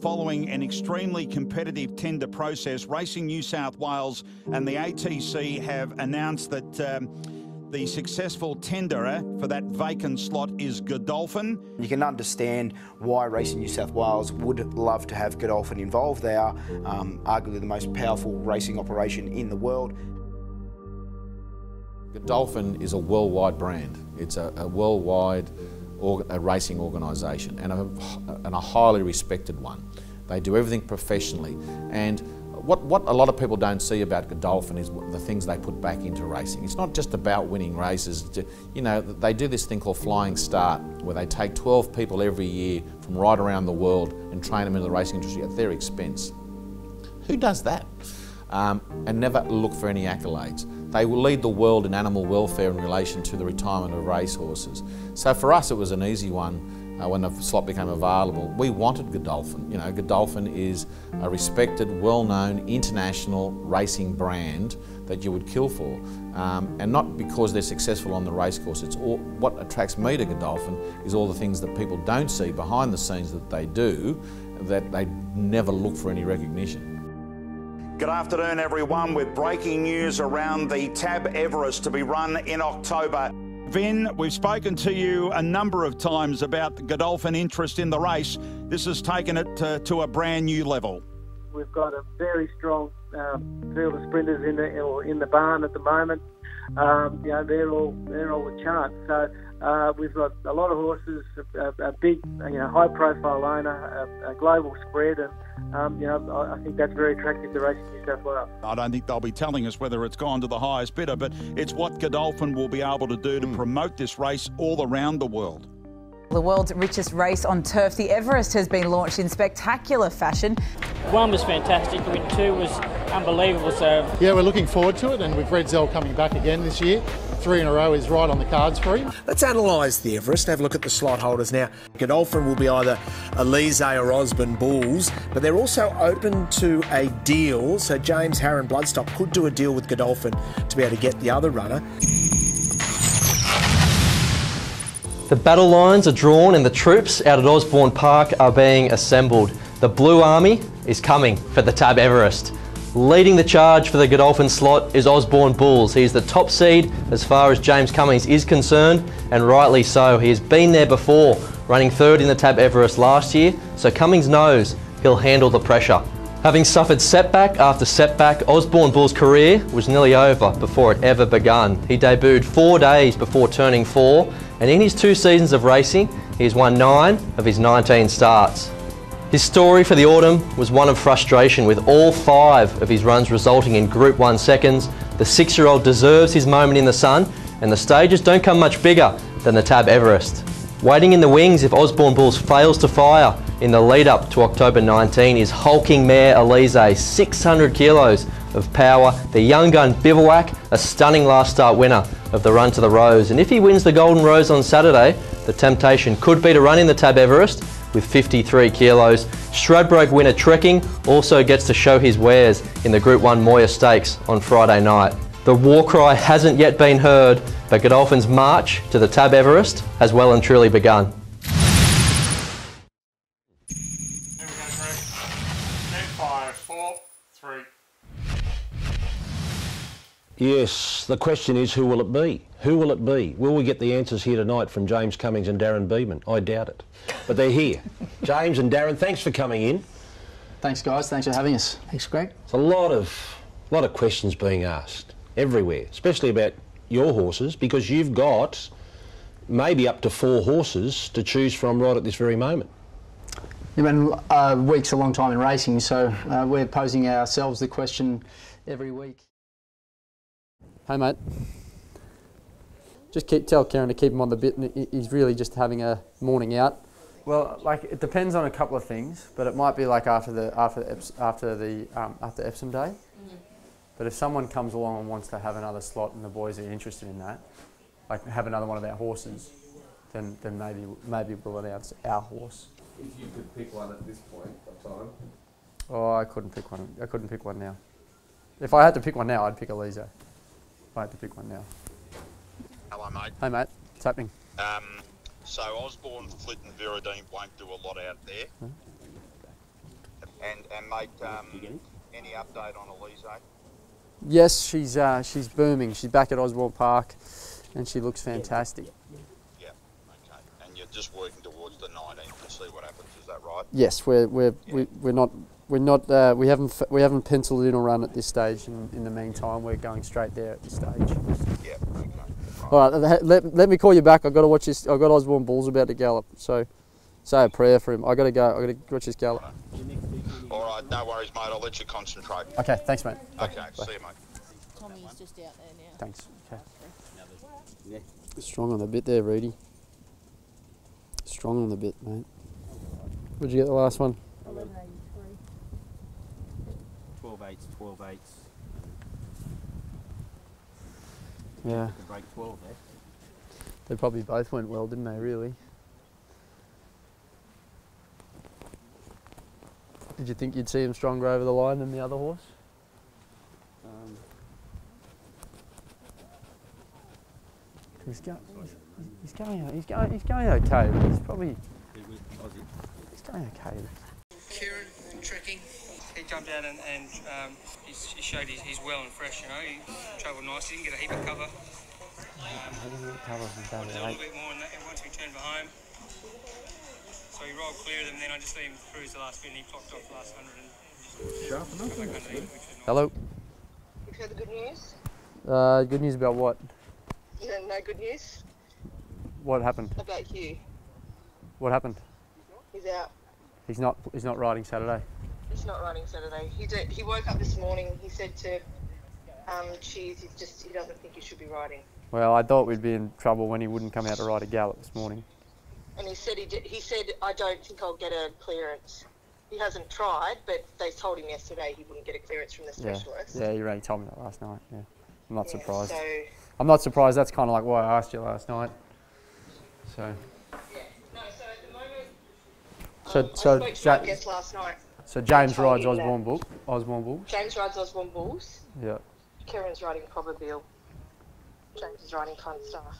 following an extremely competitive tender process, Racing New South Wales and the ATC have announced that the successful tenderer for that vacant slot is Godolphin. You can understand why Racing New South Wales would love to have Godolphin involved. They are arguably the most powerful racing operation in the world. Godolphin is a worldwide brand. It's a worldwide racing organisation and a highly respected one. They do everything professionally, and what a lot of people don't see about Godolphin is the things they put back into racing. It's not just about winning races. You know, they do this thing called Flying Start, where they take 12 people every year from right around the world and train them into the racing industry at their expense. Who does that? And never look for any accolades. They will lead the world in animal welfare in relation to the retirement of racehorses. So for us it was an easy one when the slot became available. We wanted Godolphin. You know, Godolphin is a respected, well-known international racing brand that you would kill for. And not because they're successful on the racecourse. It's all, what attracts me to Godolphin is all the things that people don't see behind the scenes that they do, that they never look for any recognition. Good afternoon, everyone, with breaking news around the Tab Everest to be run in October. Vin, we've spoken to you a number of times about the Godolphin interest in the race. This has taken it to a brand new level. We've got a very strong field of sprinters in the barn at the moment. You know, they're all the chance. So we've got a lot of horses, a big, high-profile owner, a global spread, and I think that's very attractive to Racing New South Wales. I don't think they'll be telling us whether it's gone to the highest bidder, but it's what Godolphin will be able to do to promote this race all around the world. The world's richest race on turf, the Everest, has been launched in spectacular fashion. One was fantastic, win two was unbelievable. So yeah, we're looking forward to it, and with Red Zell coming back again this year, 3 in a row is right on the cards for him. Let's analyse the Everest, have a look at the slot holders now. Godolphin will be either Alizee or Osborne Bulls, but they're also open to a deal, so James Harron Bloodstock could do a deal with Godolphin to be able to get the other runner. The battle lines are drawn and the troops out at Osborne Park are being assembled. The Blue Army is coming for the Tab Everest. Leading the charge for the Godolphin slot is Osborne Bulls. He's the top seed as far as James Cummings is concerned, and rightly so. He has been there before, running third in the Tab Everest last year, so Cummings knows he'll handle the pressure. Having suffered setback after setback, Osborne Bull's career was nearly over before it ever begun. He debuted 4 days before turning 4, and in his 2 seasons of racing, he has won 9 of his 19 starts. His story for the autumn was one of frustration, with all 5 of his runs resulting in Group 1 seconds. The 6-year-old deserves his moment in the sun, and the stages don't come much bigger than the Tab Everest. Waiting in the wings if Osborne Bulls fails to fire in the lead up to October 19 is hulking mare Alizee, 600 kilos of power. The young gun Bivouac, a stunning last start winner of the Run to the Rose. And if he wins the Golden Rose on Saturday, the temptation could be to run in the Tab Everest with 53 kilos. Stradbroke winner Trekking also gets to show his wares in the Group 1 Moya Stakes on Friday night. The war cry hasn't yet been heard, but Godolphin's march to the Tab Everest has well and truly begun. Here we go, Greg. 5, 4, 3. Yes, the question is, who will it be? Who will it be? Will we get the answers here tonight from James Cummings and Darren Beedman? I doubt it. But they're here. James and Darren, thanks for coming in. Thanks, guys. Thanks for having us. Thanks, Greg. There's a lot of questions being asked everywhere, especially about your horses, because you've got maybe up to 4 horses to choose from right at this very moment. You've been weeks a long time in racing, so we're posing ourselves the question every week. Hey, mate. Just tell Kieran to keep him on the bit. He's really just having a morning out. Well, like, it depends on a couple of things, but it might be like after Epsom Day. But if someone comes along and wants to have another slot and the boys are interested in that, like have another one of our horses, then maybe we'll announce our horse. If you could pick one at this point of time? Oh, I couldn't pick one. I couldn't pick one now. If I had to pick one now, I'd pick Alizee. If I had to pick one now. Hello, mate. Hey, mate. What's happening? So Osborne, Flit and Viridine won't do a lot out there. And mate, any update on Alizee? Yes, she's booming. She's back at Osborne Park, and she looks fantastic. Yeah. Okay. And you're just working towards the 19th to see what happens. Is that right? Yes, we haven't penciled in a run at this stage. In the meantime, we're going straight there at this stage. Yeah. Okay. Right. All right, let me call you back. I've got to watch this. I've got Osborne Bulls about to gallop, so say a prayer for him. I got to go. I got to watch this gallop. All right, no worries, mate. I'll let you concentrate. Okay, thanks, mate. Okay, Bye. see you, mate. Tommy's just out there now. Thanks. Okay. Strong on the bit there, Reedy. Strong on the bit, mate. What'd you get the last one? 1183. 12/8s, 12/8s. Yeah. They break 12 there. They probably both went well, didn't they, really? Did you think you'd see him stronger over the line than the other horse? He's going okay. He's probably going okay. Kieran Trekking. He jumped out and he showed he's well and fresh. You know, he travelled nicely. He didn't get a heap of cover. Wanted a little bit more once we turned for home. So he rolled clear of them, then I just let him cruise the last bit and he clocked off the last 100 and Sharp enough. Hello. You've heard the good news? Good news about what? No good news? What happened? About you. What happened? He's out. He's not riding Saturday. He's not riding Saturday. He woke up this morning, he said to Cheese, he doesn't think he should be riding. Well, I thought we'd be in trouble when he wouldn't come out to ride a gallop this morning. And he said he said, I don't think I'll get a clearance. He hasn't tried, but they told him yesterday he wouldn't get a clearance from the specialist. Yeah, you already told me that last night. Yeah, I'm not surprised. So I'm not surprised. That's kind of like why I asked you last night. So. Yeah. No. So at the moment. So I spoke to my guest last night. So James rides Osborne Bulls. James rides Osborne Bulls. Yeah. Keren's riding Probabile. James is riding Fun Star.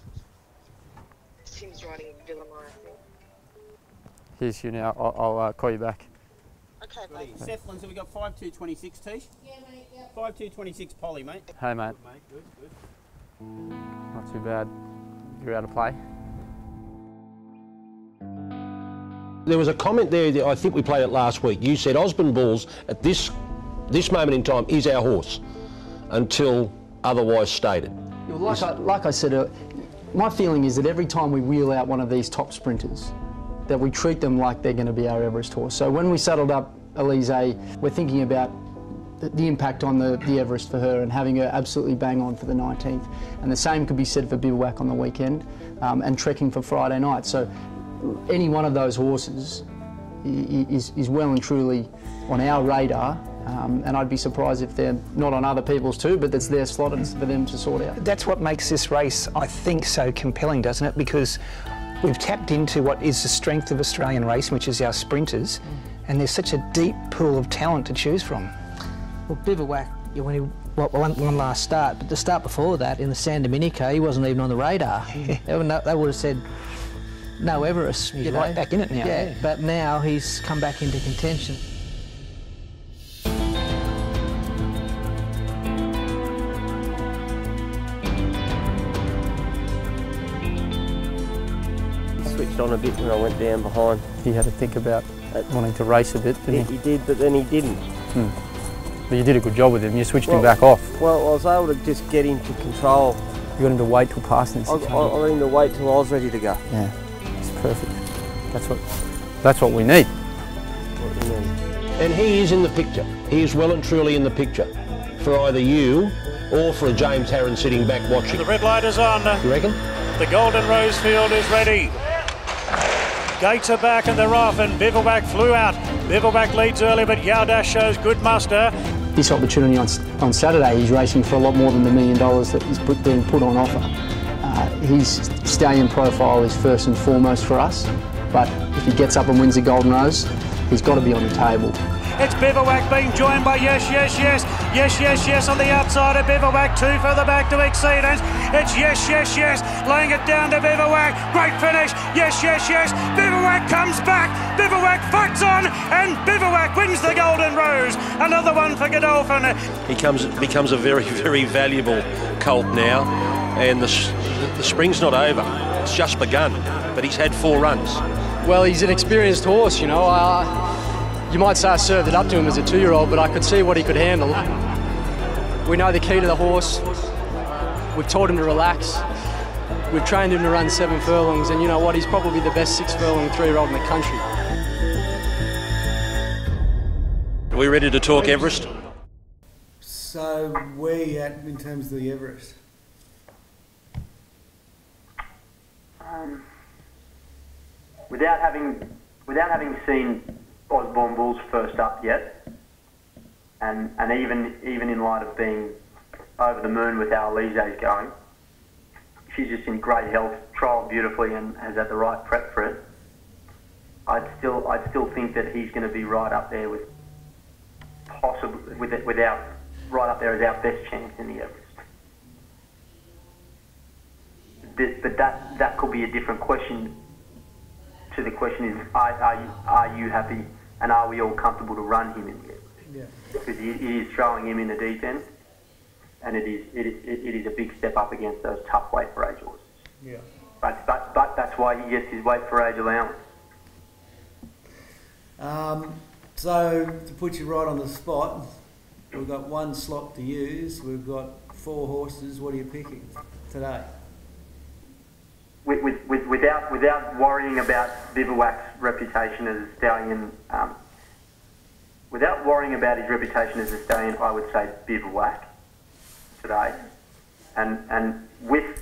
Tim's riding Villamar, I think. Here's you now. I'll call you back. Okay, mate. Cephalins, have we got 5226 T? Yeah, mate. Yeah. 5226 Polly, mate. Hey, mate. Good, mate. Good. Not too bad. You're out of play. There was a comment there that I think we played it last week. You said Osborne Bulls at this moment in time is our horse until otherwise stated. Like I said, my feeling is that every time we wheel out one of these top sprinters, that we treat them like they're going to be our Everest horse. So when we saddled up Alizee, we're thinking about the impact on the Everest for her and having her absolutely bang on for the 19th. And the same could be said for Bivouac on the weekend and Trekking for Friday night. So any one of those horses is well and truly on our radar. And I'd be surprised if they're not on other people's too, but it's their slot and it's for them to sort out. That's what makes this race, I think, so compelling, doesn't it? Because we've tapped into what is the strength of Australian racing, which is our sprinters, and there's such a deep pool of talent to choose from. Well, Bivouac, when he one last start, but the start before that, in the San Domenico, he wasn't even on the radar. They would have said, no Everest. He's right back in it now. Yeah, but now he's come back into contention. Switched on a bit when I went down behind. He had to think about wanting to race a bit, didn't he? He did, but then he didn't. But you did a good job with him. You switched him back off. Well, I was able to just get him to control. You got him to wait till passing. I got him to wait till I was ready to go. Yeah, it's perfect. That's what we need. And he is in the picture. He is well and truly in the picture for either you or for a James Harron sitting back watching. The red light is on. You reckon? The Golden Rose field is ready. Gates are back and they're off, and Bivouac flew out. Bivouac leads early, but Yaudash shows good muster. This opportunity on Saturday, he's racing for a lot more than the $1 million that is being put on offer. His stallion profile is first and foremost for us, but if he gets up and wins the Golden Rose, he's got to be on the table. It's Bivouac being joined by Yes, Yes, Yes. Yes, Yes, Yes on the outside of Bivouac. 2 further back to Exceedance. It's Yes, Yes, Yes. Laying it down to Bivouac. Great finish. Yes, Yes, Yes. Bivouac comes back. Bivouac fights on, and Bivouac wins the Golden Rose. Another one for Godolphin. He becomes a very, very valuable colt now, and the spring's not over. It's just begun, but he's had 4 runs. Well, he's an experienced horse, you know. You might say I served it up to him as a 2-year-old, but I could see what he could handle. We know the key to the horse. We've taught him to relax. We've trained him to run 7 furlongs, and you know what? He's probably the best 6-furlong 3-year-old in the country. Are we ready to talk Everest? So where are you at in terms of the Everest? Without having seen Osborne Bulls first up yet, and even in light of being over the moon with how Alizee's going, she's just in great health, trialled beautifully, and has had the right prep for it. I'd still think that he's going to be right up there with right up there as our best chance in the Everest. But that could be a different question. To the question is, are you happy, and are we all comfortable to run him in the Everest? Yeah. Because it is throwing him in the deep end, and it is a big step up against those tough weight for age horses. Yeah. But that's why he gets his weight for age allowance. So to put you right on the spot, we've got 1 slot to use. We've got 4 horses. What are you picking today? Without worrying about Bivouac's reputation as a stallion, without worrying about his reputation as a stallion, I would say Bivouac today, and with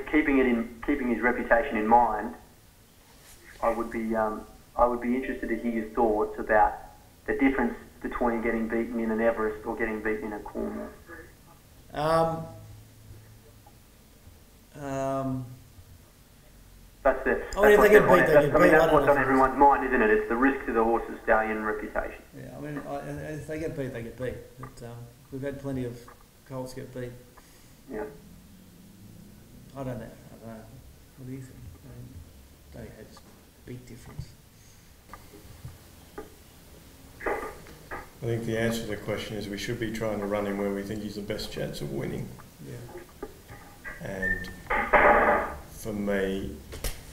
keeping his reputation in mind, I would be interested to hear your thoughts about the difference between getting beaten in an Everest or getting beaten in a Coolmore. That's what's on everyone's mind, isn't it? It's the risk to the horse's stallion reputation. Yeah, I mean, if they get beat, they get beat. But we've had plenty of colts get beat. Yeah. I don't know. What do you think? I mean, it's a big difference. I think the answer to the question is we should be trying to run him where we think he's the best chance of winning. Yeah. And for me,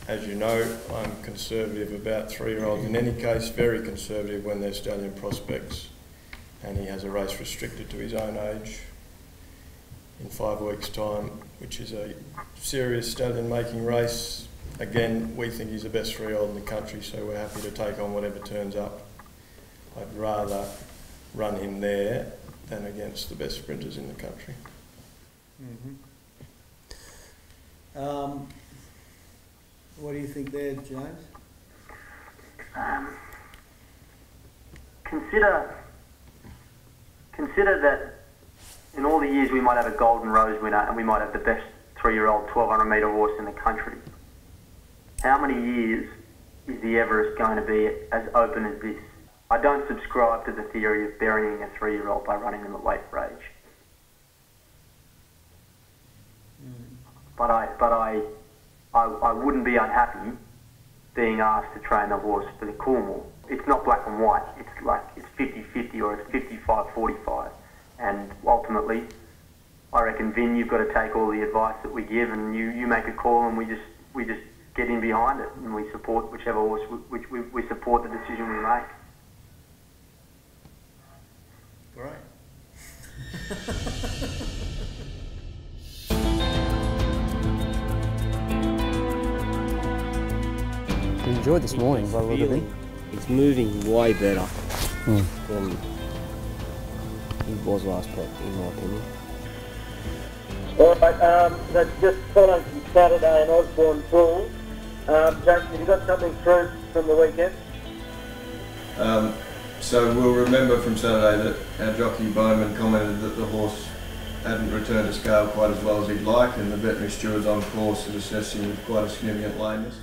as you know, I'm conservative about 3-year-olds. In any case, very conservative when they're stallion prospects. And he has a race restricted to his own age in 5 weeks' time, which is a serious stallion making race. Again, we think he's the best 3-year-old in the country, so we're happy to take on whatever turns up. I'd rather run him there than against the best sprinters in the country. What do you think there, James? Consider that in all the years we might have a Golden Rose winner and we might have the best 3-year-old 1,200 metre horse in the country. How many years is the Everest going to be as open as this? I don't subscribe to the theory of burying a 3-year-old by running them at weight for age. But I wouldn't be unhappy being asked to train the horse for the Coolmore. It's not black and white. It's like it's 50-50 or it's 55-45. And ultimately, I reckon, Vin, you've got to take all the advice that we give, and you make a call, and we just get in behind it, and we support whichever horse we support the decision we make. Great. You enjoyed this morning by the look of it. He's moving way better than he was last prep, in my opinion. All right, that's just following from Saturday and Osborne Bulls. James, have you got something through from the weekend? So we'll remember from Saturday that our jockey Bowman commented that the horse hadn't returned to scale quite as well as he'd like, and the veterinary stewards on course had assessed him with quite a significant lameness.